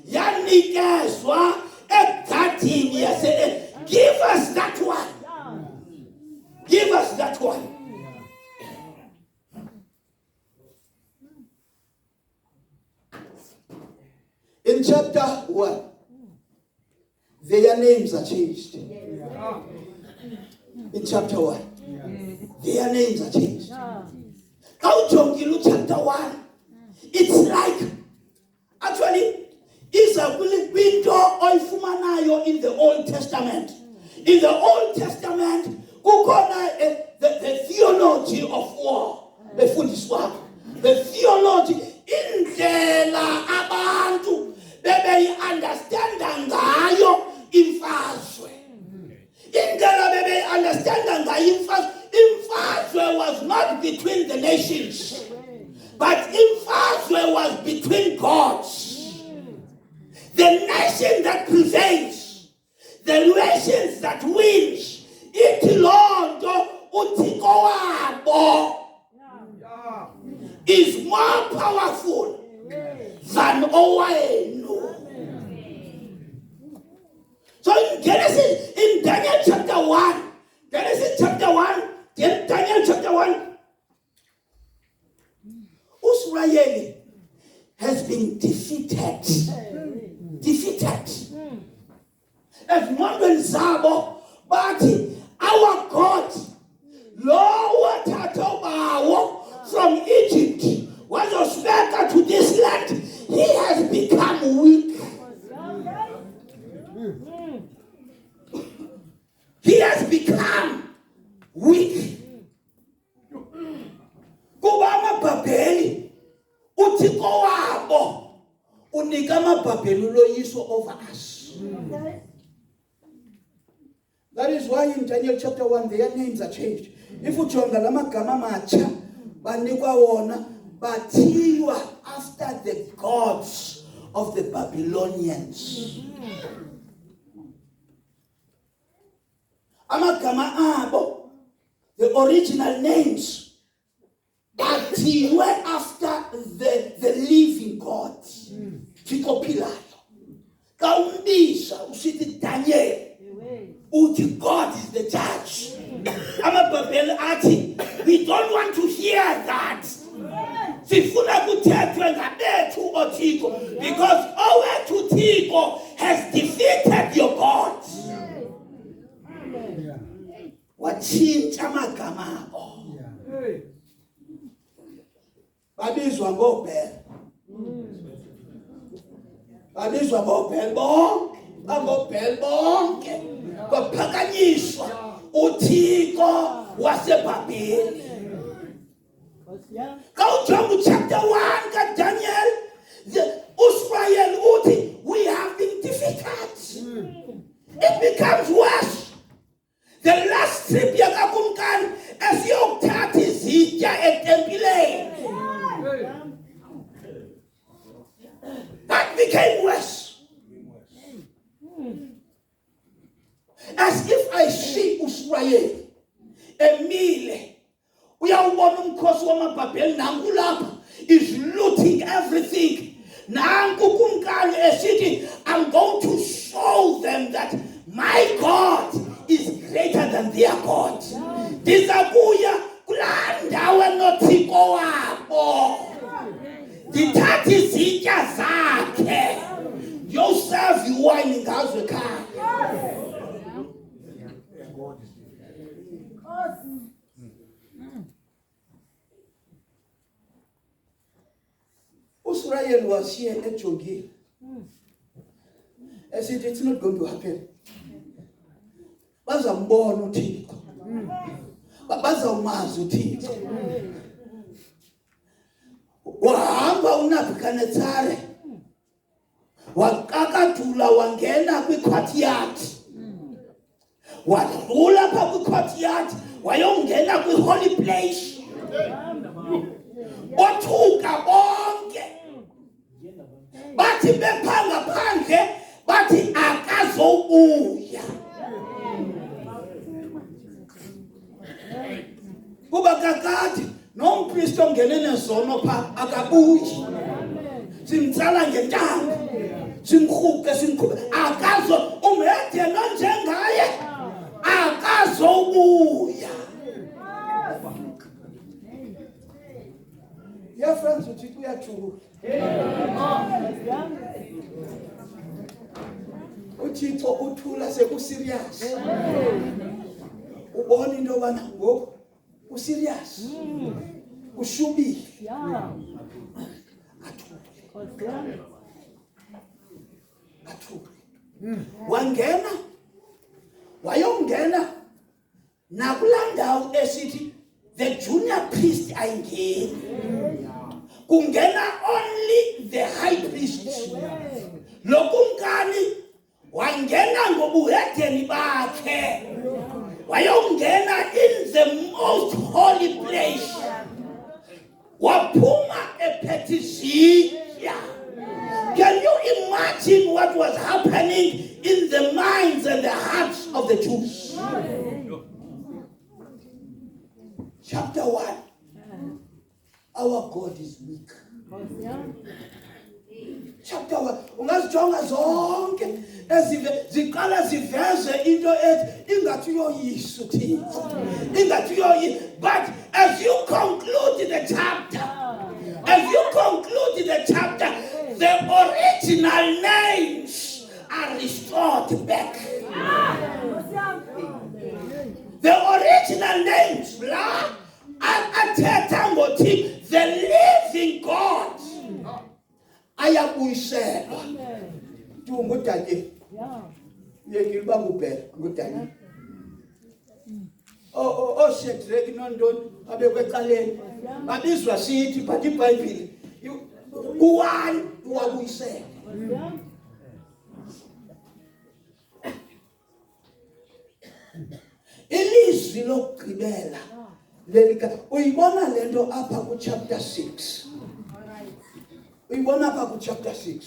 yanikezwa egadini yase. Give us that one. Give us that one. In chapter 1, their names are changed. In chapter 1, their names are changed. Kaujongilu chapter 1, it's like, actually, it's a window oifumanayo in the Old Testament. In the Old Testament, the theology of war, the theology indlela abantu bebe understand ngayo imfazwe. Indlela bebe understand ngayo imfazwe was not between the nations, but imfazwe was between gods. The nation that prevails, the nations that wins, itilondo uThixo wabo is more powerful than owenu. So in Genesis, in Daniel chapter 1, Daniel chapter 1, Israel has been defeated. As Morgan Zabo, but our God, Lord Tatobawo from Egypt, was back to this land. He has become weak. He has become weak. Kuba amabhabheli uThixo wabo unika amabhabheli uloyiso over us. That is why in Daniel chapter 1 their names are changed. If ujonga lamagama matsha banikwa wona bathiywa after the gods of the Babylonians. Amagama abo, the original names, bathiywe after the living God. Thixo philayo. Ka umbisa usithi Daniel, uthi God is the judge. Amabhabheli athi, we don't want to hear that. Sifuna kuthethwe ngabethu oThixo, because owethu Thixo has defeated your God. Watshintsha amagama abo. Babizwa ngoBhel. Babizwa ngoBhel bonke. Kwaphakanyiswa uThixo waseBhabheli. Go chapter 1 ka Daniel, Israel uthi, we have been defeated. It becomes worse. The last trip yakakumkani esiyokuthatha izitya etempileni. That became worse. As if I see Israel emile uyawubona umkhosi wamabhabheli nanku lapha is looting everything. Nanku kumkani esithi, I'm going to show them that my God is greater than their God. Ndizakuya kulaa ndawo enoThixo wabo, ndithathe izitya zakhe, ndiyoserve iwayini ngazo ekhaya. Israel was here at Jogi. I said, it's not going to happen. Bazambona uThixo. Bazawumazi uThixo. Wahamba uNebukadnezar. Wakakadula wangena kwi-courtyard. Wadlula pha kwi-courtyard wayongena kwi-holy place. Othuka bonke. Bathi bephanga phandle bathi akazobuya. Kuba kakade nompriest ongene nezono pha akabuyi. Simtsala ngentambo. Simkhuke akazo umhede nonjengaye akazobuya. Yeah, friends, uThixo uyajula. uThixo uthula sekuserious. Ubona into yobana ngoku userious. Ushubile. Athule. Wayongena nakulaa ndawo esithi the junior priest ayingeni. Kungena only the high priest. Lokumkani wangena ngobuhedeni bakhe. Wayongena in the most holy place. Waphuma ephethe izitya. Can you imagine what was happening in the minds and the hearts of the Jews? Chapter 1. Our God is weak. Chapter 1. Ungazijonga zonke ziqala ziveze into ethi ingathi uyoyisa uThixo. Ingathi uyoyisa. But as you conclude the chapter, the original names are restored back. The original names, the living God. Ayabuyiselwa. Ngudanye. Yekilba ngubheka ngudanye. Shadrach nondoni abekwecaleni babizwa sithi but iBhayibheli uwani wabuyisela. Ilizwi lokugqibela lelika uyibona lento apha ku chapter 6. Uyibona apha ku chapter 6.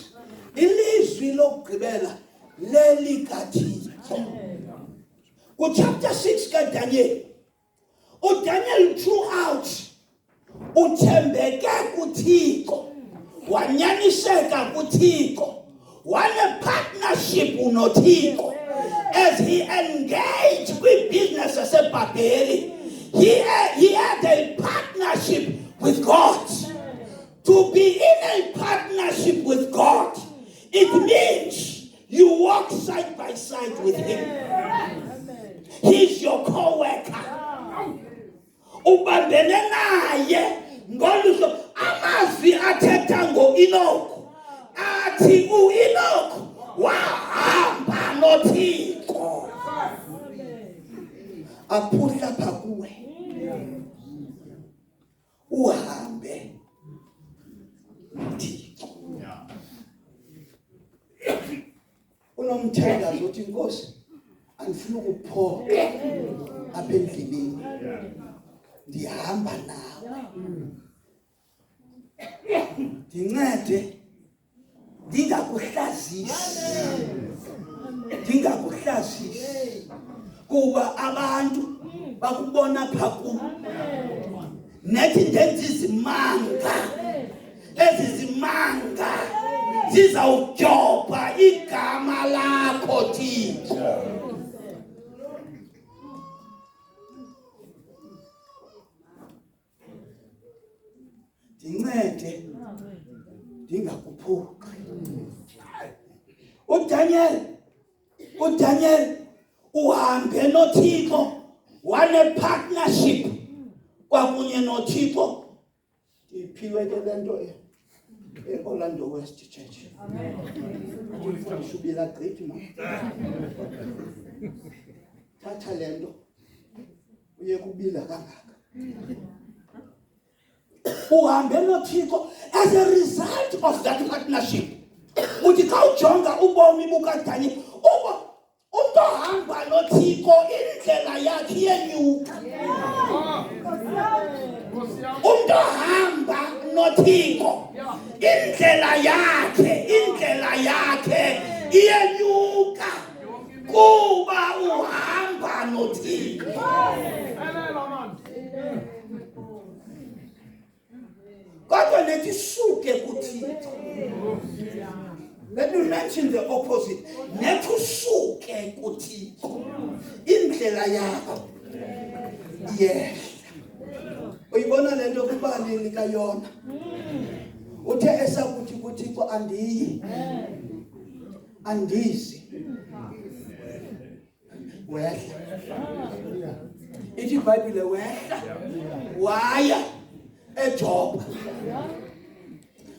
Ilizwi lokugqibela lelikaThixo. Ku chapter 6 kaDaniel, uDaniel throughout uthembeke kuThixo, wanyaniseka kuThixo, wane partnership unoThixo. As he engaged with business as a Babeli, he had a partnership with God. To be in a partnership with God, it means you walk side by side with him. He's your co-worker. Ubambene naye ngoluhlobo amazwi athetha ngo-Enoch athi u-Enoch wahamba noThixo. Aphuhla phakuwe uhambe noThixo. Unomthandazo uthi Nkosi andifuna ukuphoqa apha endleleni, ndihamba nawe, ndincede ndingakuhlazisi kuba abantu bakubona phaku nethi ndenza izimanga, ezi zimanga zizawujobha igama lakho Thixo. Ndincede ndingakuphoqi. uDaniel uhambe noThixo, wane partnership kwakunye noThixo. Iphiwe ke lento eOrlando West Church. Amen. Shubila great man. Thatha lento uye kubila kangaka. Uhambe noThixo as a result of that partnership. Uthi xa ujonga ubomi bukaDaniel, umntu ohamba noThixo indlela yakhe iyenyuka. Umntu ohamba noThixo indlela yakhe iyenyuka kuba uhamba noThixo. Kodwa nethi suke kuThixo. Let me mention the opposite. Nethi suke kuThixo indlela yakho yehla. Uyibona lento kubani likaYona, uthe esakuthi kuThixo andizi wehla. Ithi iBhayibhile wehla waya eJopa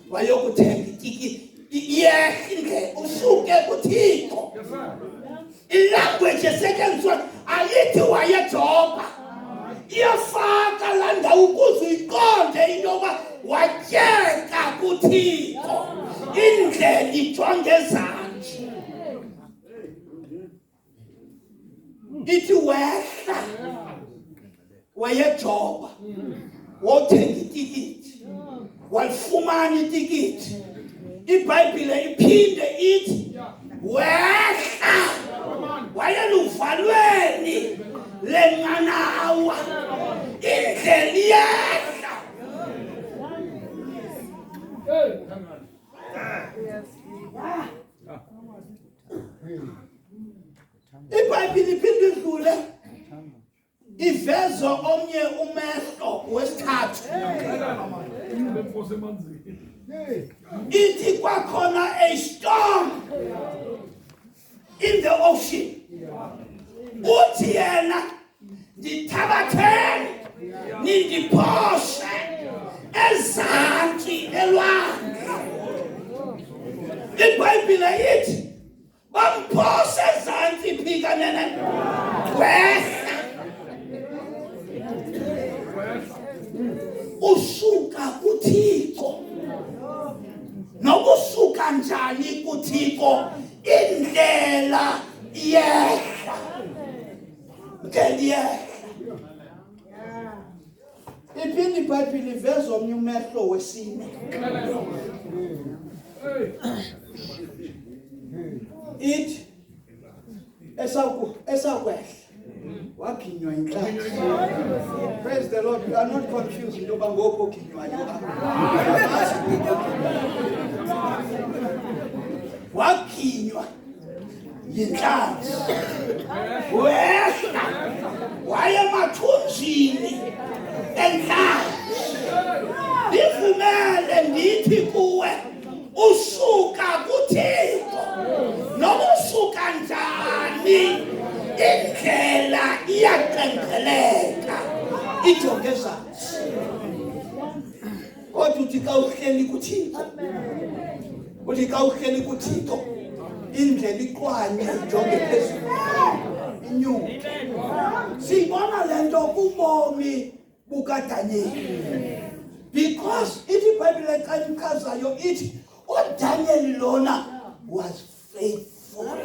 wayokuthenga itikiti. Yehle usuke kuThixo. Ilanguage esetyenziswa ayithi wayeJopa, iyafaka laa ndawo ukuze uyiqonde into yoba watyeka kuThixo, indlela ijonge ezantsi. Ithi wehla wayeJopa wothenga itikiti, walifumana itikiti. iBhayibhile iphinde ithi wehla wayeluvalweni lenqanawa, indlela iyehla. iBhayibhile iphinde idlule iveze omnye umehlo wesithathu. Ithi kwakhona a storm in the ocean. Uthi yena ndithabathele nindiphose ezantsi elwandle. iBhayibhile ithi bamphose ezantsi phika nene wehla Mkeliyeka. Iphinde iBhayibheli iveza omnye umehlo wesine. Ithi esakwehla waginywa inhlanzi. Praise the Lord. You are not confused into yoba ngoku oginywayo. Waginywa yinhlanzi. Wehla wayemathunjini enhlanzi. Ndivumele ndithi kuwe usuka kuThixo. Noma usuka njani indlela iyaqenqeleka ijonge ezantsi. Kodwa uthi xa uhleli kuThixo, uthi xa uhleli kuThixo indlela iqwanye ijonge phezulu inyuke. Sibona le nto kubomi bukaDanyeli, because ithi iBhayibhile xa imchazayo ithi uDanyeli lona was faithful.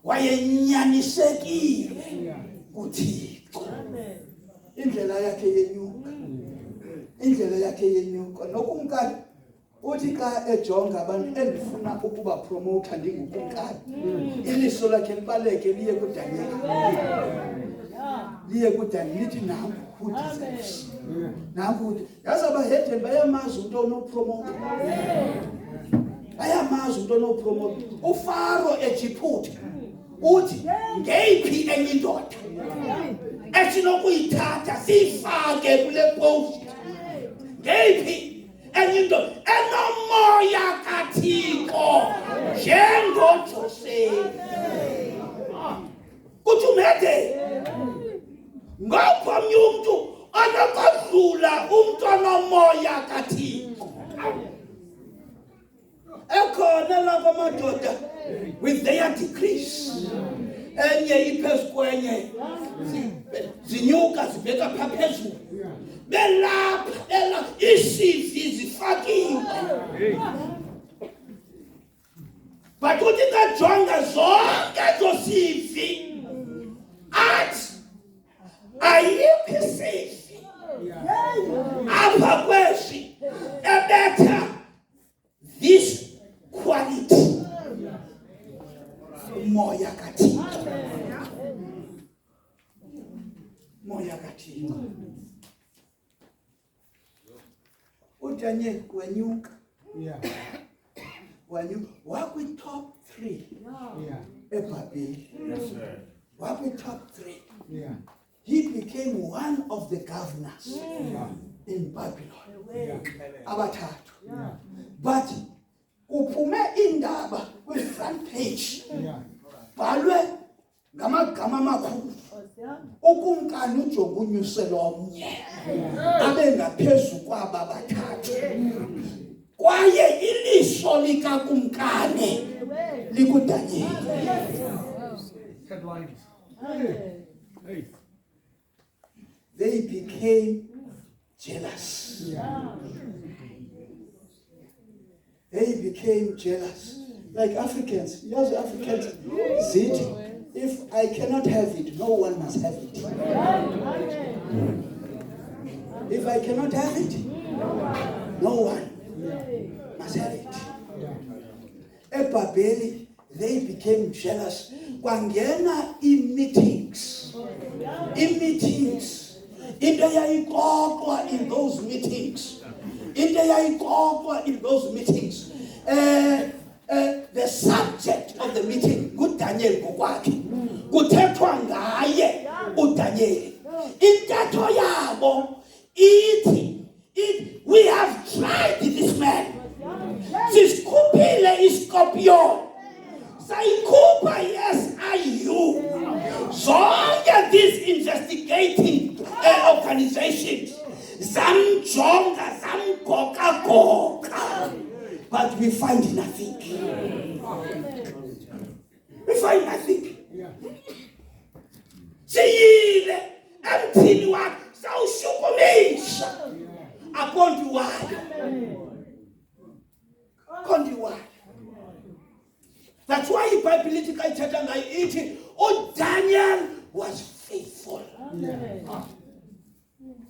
Wayenyanisekile kuThixo. Indlela yakhe yenyuka. Indlela yakhe yenyuka. Nokumkani uthi xa ejonga abantu endifuna ukuba promoter ndingukumkani. Iliso lakhe libaleke liye kuDanyeli. Liye kuDanyeli lithi nawe uthi nawe yazi abahedeni bayamazi umuntu onopromoter. Bayamazi umuntu onopromoter. uFaro eJiphuti uthi ngeyiphi enye indoda esinokuyithatha siyifake kule post. Ngeyiphi enye indoda enomoya kaThixo njengoJosefu. Kuthi umhede ngapha omnye umuntu anokodlula umuntu onomoya kaThixo. Ekhona lapha amadoda with their degrees. Enye iphezu kwenye zinyuka zibheka phezulu. Belapha isivi zifakiwe. But uthi kajonga zonke zosivi athi ayikho isivi apha kwesi ebetha this quality. Moya kaThixo. Moya kaThixo. uDanyeli wenyuka. Wenyuka wakwi-top 3 eBhabheli. Wakwi-top 3. He became one of the governors in Babylon. Abathathu. But uphume indaba kwi-front page. Bhalwe ngamagama amakhulu. Ukumkani ujonga unyuselo omnye. Abe ngaphezu kwaba bathathu. Kwaye iliso likakumkani likuDanyeli. They became jealous. They became jealous. Like Africans. Yes, Africans. Zit, if I cannot have it, no one must have it. If I cannot have it, no one must have it. eBhabheli, they became jealous. Kwangena meetings. Into yayixoxwa in those meetings. The subject of the meeting, uDanyeli ngokwakhe. Kuthethwa ngaye uDanyeli. Intetho yabo ithi, we have tried this man. Sisikhuphile iScorpion. Sayikhupha iSIU. Zonke these investigating organizations zamjonga zamgoka. But we find nothing. Siyile emthini wakhe sawushukumisha. Akondiwayo. That's why iBhayibheli lithi xa ithetha ngayo ithi uDanyeli was faithful.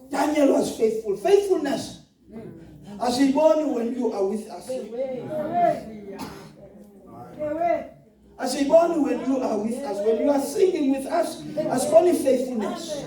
Daniel was faithful. Faithfulness. As he born when you are with us. As he born when you are with us. When you are singing with us. As only faithfulness.